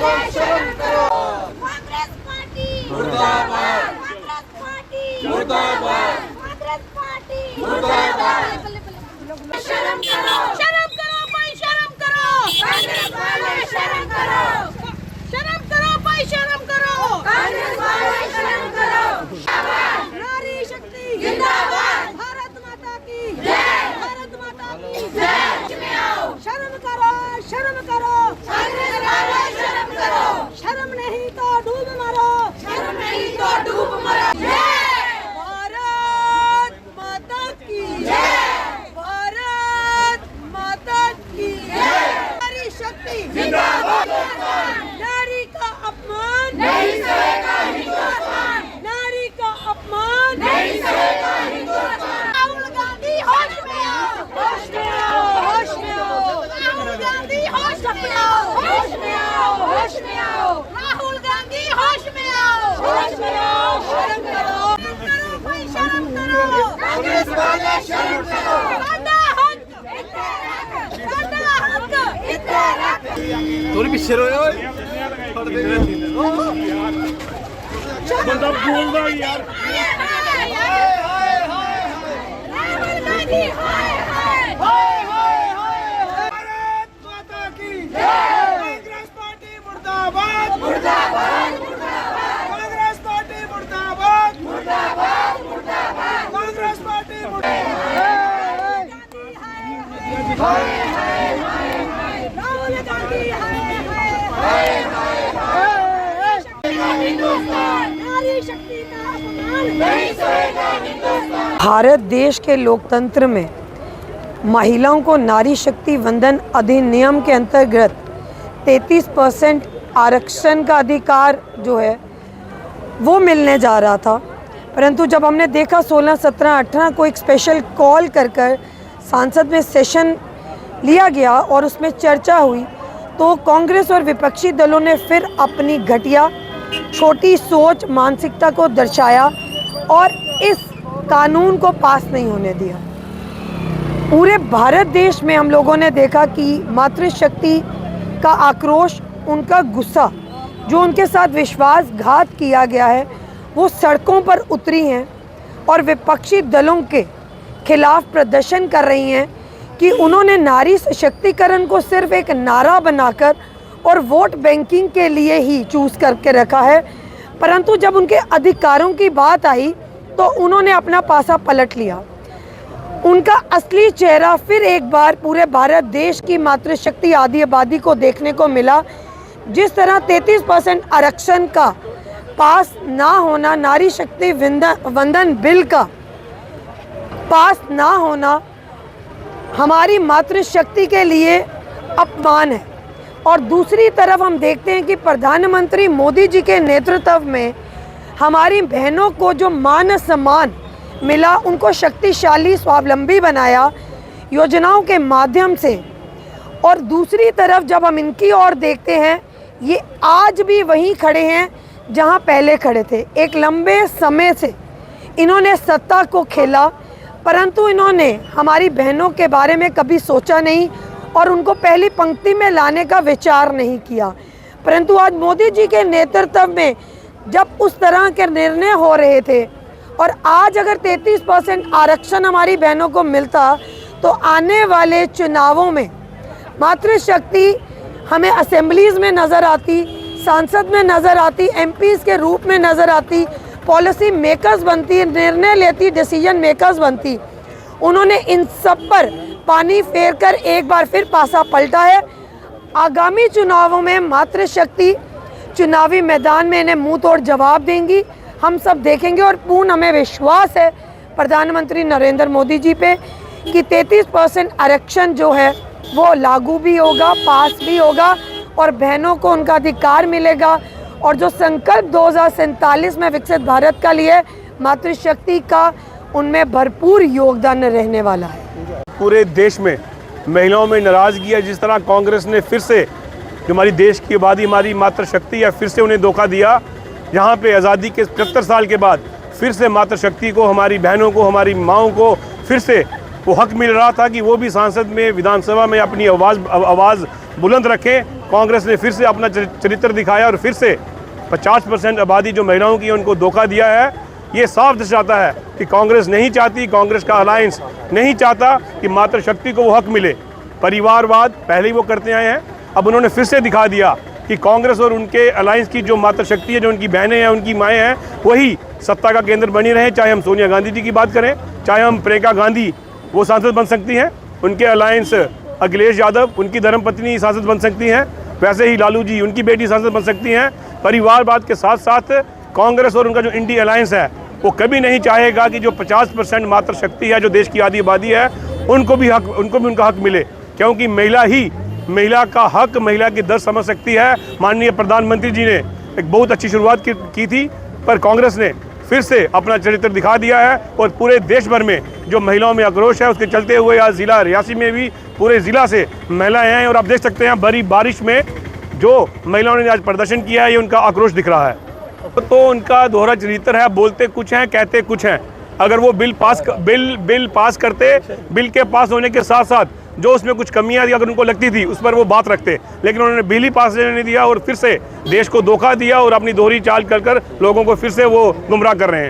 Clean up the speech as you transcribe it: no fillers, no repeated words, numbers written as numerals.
Congress party मुर्दाबाद, Congress party मुर्दाबाद, Congress party मुर्दाबाद। शर्म करो, भाई शर्म करो, कांग्रेस वाले शर्म करो, भाई शर्म करो, कांग्रेस वाले शर्म करो। नारी शक्ति जिंदाबाद, भारत माता की जय, भारत माता की जय। शर्म करो, कांग्रेस वाले शर्म करो, शर्म नहीं तो डूब मरो, शर्म नहीं तो डूब मरो। भारत माता की जय, भारत माता की जय। नारी शक्ति जिंदाबाद, नारी का अपमान नहीं सहेगा हिंदुस्तान, नारी का अपमान नहीं सहेगा हिंदुस्तान। राहुल गांधी होश में आओ, होश में आओ, होश में आओ। राहुल गांधी होश में आओ, होश में आओ, होश में आओ। राहुल गांधी होश में आओ, होश में आओ। शर्म करो, भाई शर्म करो, कांग्रेस वाले शर्म करो। साडा हक इत्ते रख, साडा हक इत्ते रख। थोड़ी पीछे रहो बंदा बोल रहा है यार। राहुल गांधी हाय हाय, भारत माता की जय। कांग्रेस पार्टी मुर्दाबाद, मुर्दाबाद, कांग्रेस पार्टी मुर्दाबाद, मुर्दाबाद, मुर्दाबाद। कांग्रेस पार्टी राहुल गांधी हाय हाय, नारी शक्ति का अपमान नहीं सहेगा हिंदुस्तान। भारत देश के लोकतंत्र में महिलाओं को नारी शक्ति वंदन अधिनियम के अंतर्गत 33% आरक्षण का अधिकार जो है वो मिलने जा रहा था, परंतु जब हमने देखा 16, 17, 18 को एक स्पेशल कॉल कर सांसद में सेशन लिया गया और उसमें चर्चा हुई, तो कांग्रेस और विपक्षी दलों ने फिर अपनी घटिया छोटी सोच मानसिकता को दर्शाया और इस कानून को पास नहीं होने दिया। पूरे भारत देश में हम लोगों ने देखा कि मातृशक्ति का आक्रोश, उनका गुस्सा, जो उनके साथ विश्वासघात किया गया है, वो सड़कों पर उतरी हैं और विपक्षी दलों के खिलाफ प्रदर्शन कर रही हैं कि उन्होंने नारी सशक्तिकरण को सिर्फ एक नारा बनाकर और वोट बैंकिंग के लिए ही चूज़ करके रखा है, परंतु जब उनके अधिकारों की बात आई तो उन्होंने अपना पासा पलट लिया। उनका असली चेहरा फिर एक बार पूरे भारत देश की मातृशक्ति आदि आबादी को देखने को मिला। जिस तरह 33% आरक्षण का पास ना होना, नारी शक्ति वंदन बिल का पास ना होना हमारी मातृशक्ति के लिए अपमान है। और दूसरी तरफ हम देखते हैं कि प्रधानमंत्री मोदी जी के नेतृत्व में हमारी बहनों को जो मान सम्मान मिला, उनको शक्तिशाली स्वावलंबी बनाया योजनाओं के माध्यम से। और दूसरी तरफ जब हम इनकी ओर देखते हैं, ये आज भी वहीं खड़े हैं जहां पहले खड़े थे। एक लंबे समय से इन्होंने सत्ता को खेला, परंतु इन्होंने हमारी बहनों के बारे में कभी सोचा नहीं और उनको पहली पंक्ति में लाने का विचार नहीं किया। परंतु आज मोदी जी के नेतृत्व में जब उस तरह के निर्णय हो रहे थे और आज अगर 33% आरक्षण हमारी बहनों को मिलता तो आने वाले चुनावों में मातृशक्ति हमें असेंबलीज में नज़र आती, सांसद में नज़र आती, एमपीज़ के रूप में नज़र आती, पॉलिसी मेकर्स बनती, निर्णय लेती, डिसीजन मेकर्स बनती। उन्होंने इन सब पर पानी फेर कर एक बार फिर पासा पलटा है। आगामी चुनावों में मातृशक्ति चुनावी मैदान में इन्हें मुंह तोड़ जवाब देंगी, हम सब देखेंगे। और पूर्ण हमें विश्वास है प्रधानमंत्री नरेंद्र मोदी जी पे कि 33% आरक्षण जो है वो लागू भी होगा, पास भी होगा और बहनों को उनका अधिकार मिलेगा। और जो संकल्प 2047 में विकसित भारत का लिए मातृशक्ति का, उनमें भरपूर योगदान रहने वाला है। पूरे देश में महिलाओं में नाराज़गी है। जिस तरह कांग्रेस ने फिर से हमारी देश की आबादी, हमारी मातृशक्ति, या फिर से उन्हें धोखा दिया, यहाँ पे आज़ादी के 75 साल के बाद फिर से मातृशक्ति को, हमारी बहनों को, हमारी माँओं को फिर से वो हक मिल रहा था कि वो भी सांसद में, विधानसभा में अपनी आवाज़ बुलंद रखें। कांग्रेस ने फिर से अपना चरित्र दिखाया और फिर से 50% आबादी जो महिलाओं की है उनको धोखा दिया है। ये साफ दर्शाता है कि कांग्रेस नहीं चाहती, कांग्रेस का अलायंस नहीं चाहता कि मातृशक्ति को वो हक मिले। परिवारवाद पहले ही वो करते आए हैं, अब उन्होंने फिर से दिखा दिया कि कांग्रेस और उनके अलायंस की जो मातृशक्ति है, जो उनकी बहनें हैं, उनकी माएँ हैं, वही सत्ता का केंद्र बनी रहे। चाहे हम सोनिया गांधी जी की बात करें, चाहे हम प्रियंका गांधी वो सांसद बन सकती हैं, उनके अलायंस अखिलेश यादव उनकी धर्मपत्नी सांसद बन सकती हैं, वैसे ही लालू जी उनकी बेटी सांसद बन सकती हैं। परिवारवाद के साथ साथ कांग्रेस और उनका जो इंडी अलायंस है वो कभी नहीं चाहेगा कि जो 50% मातृशक्ति है, जो देश की आधी आबादी है, उनको भी उनका हक मिले, क्योंकि महिला का हक, महिला की दर्द समझ सकती है। माननीय प्रधानमंत्री जी ने एक बहुत अच्छी शुरुआत की थी, पर कांग्रेस ने फिर से अपना चरित्र दिखा दिया है और पूरे देश भर में जो महिलाओं में आक्रोश है उसके चलते हुए आज ज़िला रियासी में भी पूरे ज़िला से महिलाएं हैं और आप देख सकते हैं भरी बारिश में जो महिलाओं ने आज प्रदर्शन किया है, ये उनका आक्रोश दिख रहा है। तो उनका दोहरा चरित्र है, बोलते कुछ हैं, कहते कुछ हैं। अगर वो बिल पास करते, बिल के पास होने के साथ साथ जो उसमें कुछ कमियां अगर उनको लगती थी उस पर वो बात रखते, लेकिन उन्होंने बिल ही पास नहीं दिया और फिर से देश को धोखा दिया और अपनी दोहरी चाल कर लोगों को फिर से वो गुमराह कर रहे हैं।